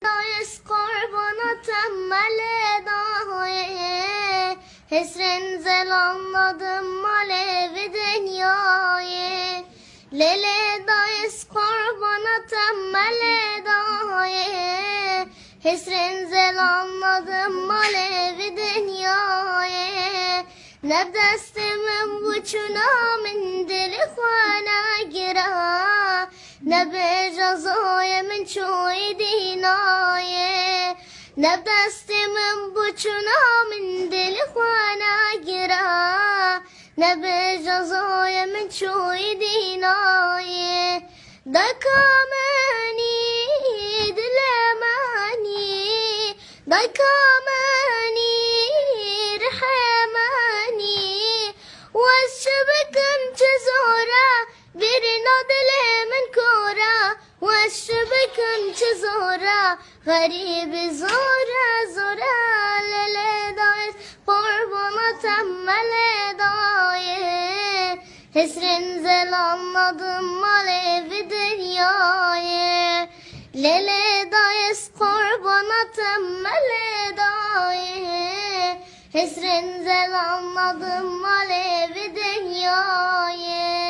دایس قرباناتم male daye Hesren zel anladım malevi dünyayı Lele dayes qurbanatım male daye Hesren zel anladım malevi dünyayı Ne destimin buçuna min dili khana gira Ne be cazaya min çoğu dinaye Ne destimin buçuna min dili khana gira Ne be cazaya min çoğu dinaye Dakamani dilemani Dakamani رحماني والشبكن جزورة برنا دلي من كورة والشبكن جزورة غريب زورة زورة للي دايس قربنا تملي دايس Hesrin zel anladım malevi dünyayı Lele dayes qurbanatım male daye Hesrin zel anladım malevi dünyayı